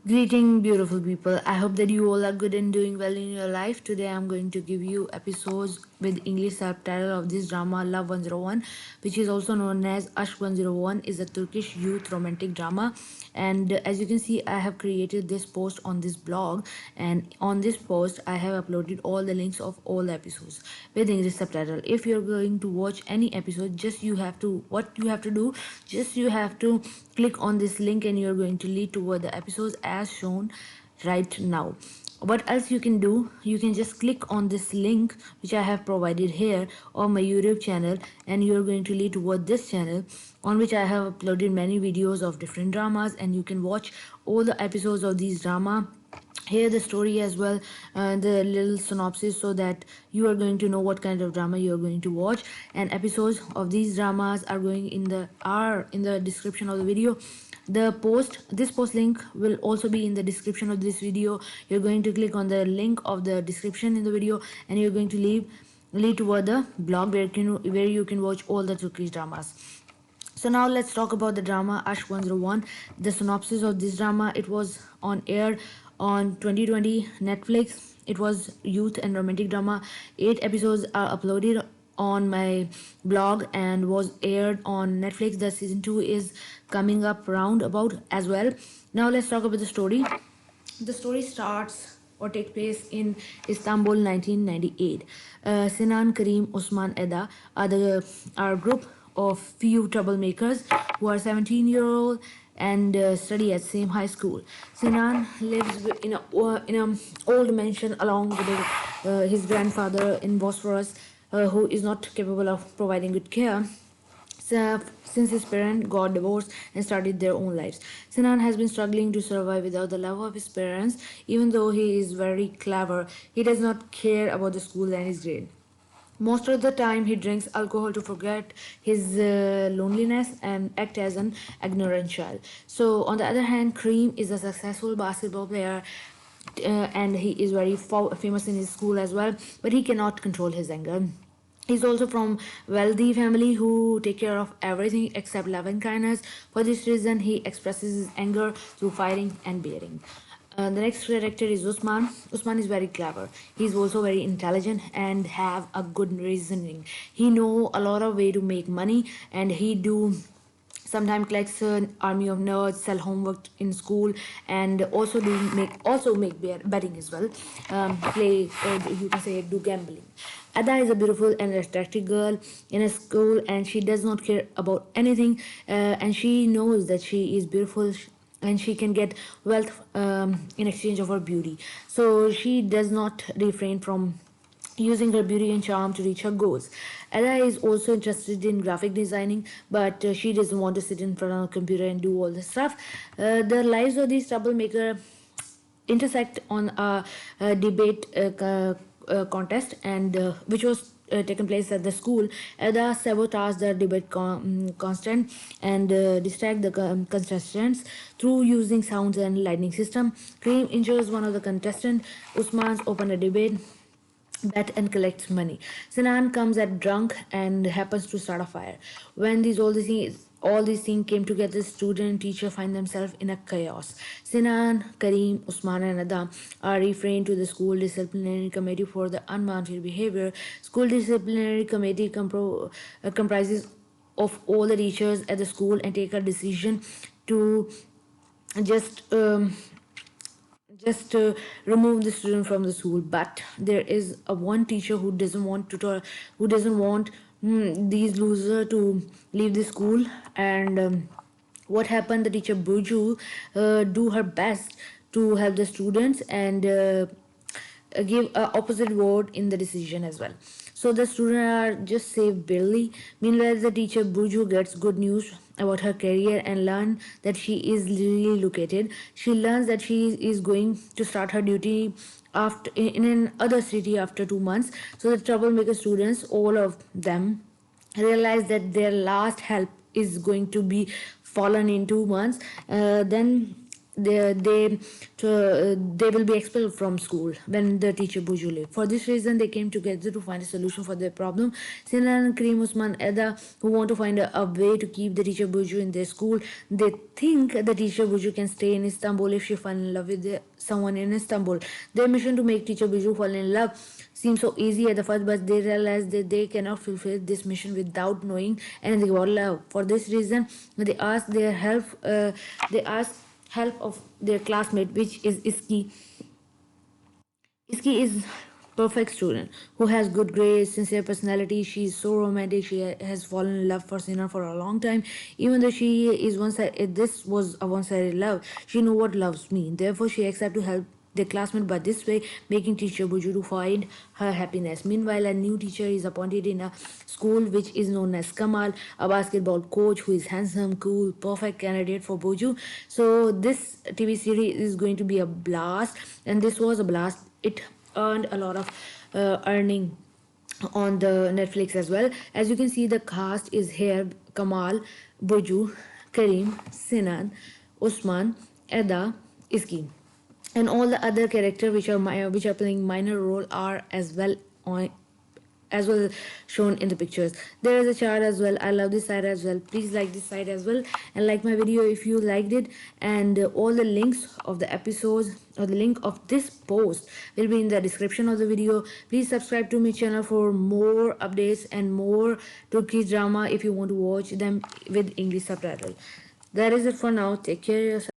Greeting, beautiful people. I hope that you all are good and doing well in your life. Today, I'm going to give you episodes with English subtitle of this drama, Love 101, which is also known as Aşk 101, is a Turkish youth romantic drama. And as you can see, I have created this post on this blog, and on this post, I have uploaded all the links of all the episodes with English subtitle. If you're going to watch any episode, what you have to do, just you have to click on this link and you're going to lead toward the episodes as shown right now. What else you can do, you can just click on this link which I have provided here on my YouTube channel, and you're going to lead toward this channel on which I have uploaded many videos of different dramas, and you can watch all the episodes of these drama, hear the story as well, the little synopsis, so that you are going to know what kind of drama you are going to watch. And episodes of these dramas are in the description of the video. This post link will also be in the description of this video. You're going to click on the link of the description in the video, and you're going to lead toward the blog where you can watch all the Turkish dramas. So now let's talk about the drama Aşk 101. The synopsis of this drama: it was on air on 2020 Netflix. It was youth and romantic drama. 8 episodes are uploaded on my blog and was aired on Netflix. The season 2 is coming up roundabout as well. Now let's talk about the story. The story starts or takes place in Istanbul 1998. Sinan, Karim, Osman, Eda are a group of few troublemakers who are 17-year-old and study at same high school. Sinan lives in a old mansion along with his grandfather in Bosphorus, who is not capable of providing good care. So, since his parents got divorced and started their own lives, Sinan has been struggling to survive without the love of his parents. Even though he is very clever, he does not care about the school and his grade. Most of the time, he drinks alcohol to forget his loneliness and act as an ignorant child. So, on the other hand, Kareem is a successful basketball player, and he is very famous in his school as well, but he cannot control his anger. He's also from wealthy family who take care of everything except love and kindness. For this reason, he expresses his anger through fighting and beating. The next character is Usman. Usman is very clever. He's also very intelligent and have a good reasoning. He know a lot of way to make money, and he do sometimes collects an army of nerds, sell homework in school, and also make betting as well. Play, you can say, do gambling. Ada is a beautiful and attractive girl in a school, and she does not care about anything. And she knows that she is beautiful, and she can get wealth in exchange of her beauty. So she does not refrain from using her beauty and charm to reach her goals. Ella is also interested in graphic designing, but she doesn't want to sit in front of a computer and do all this stuff. The lives of these troublemaker intersect on a debate contest, and which was taken place at the school. Ada sabotaged the debate constant and distract the contestants through using sounds and lightning system. Cream injures one of the contestants. Usman's open a debate bet and collects money. Sinan comes at drunk and happens to start a fire. When all these things came together, student and teacher find themselves in a chaos. Sinan, Karim, Usman, and Adam are referred to the school disciplinary committee for the unwanted behavior. School disciplinary committee comprises of all the teachers at the school and take a decision to just remove the student from the school. But there is a one teacher who doesn't want these losers to leave the school. And what happened, the teacher Buju do her best to help the students and give a opposite word in the decision as well. So the students are just saved barely. Meanwhile, the teacher Buju gets good news about her career and learn that she is relocated. She learns that she is going to start her duty after in another city after 2 months. So the troublemaker students, all of them, realize that their last help is going to be fallen in 2 months. Then they will be expelled from school when the teacher Buju leave. For this reason, they came together to find a solution for their problem. Sinan, Kareem, Usman, Eda, who want to find a way to keep the teacher Buju in their school. They think the teacher Buju can stay in Istanbul if she fall in love with someone in Istanbul. Their mission to make teacher Buju fall in love seems so easy at the first, but they realize that they cannot fulfill this mission without knowing anything about love. For this reason, they ask their help. They ask help of their classmate, which is Iski. Iski is perfect student who has good grades, sincere personality. She is so romantic. She has fallen in love for Sinan for a long time. Even though she is this was a one-sided love. She knew what loves mean. Therefore, she accepted to help the classmate by this way, making teacher Buju to find her happiness. Meanwhile, a new teacher is appointed in a school which is known as Kamal, a basketball coach who is handsome, cool, perfect candidate for Buju. So this TV series is going to be a blast, and this was a blast. It earned a lot of earning on the Netflix as well. As you can see, the cast is here: Kamal, Buju, Kareem, Sinan, Usman, Eda, Iski, and all the other characters which are playing minor role are on as well shown in the pictures. There is a chart as well. I love this side as well. Please like this side as well, and like my video if you liked it. And all the links of the episodes or the link of this post will be in the description of the video. Please subscribe to my channel for more updates and more Turkish drama if you want to watch them with English subtitle. That is it for now. Take care of yourself.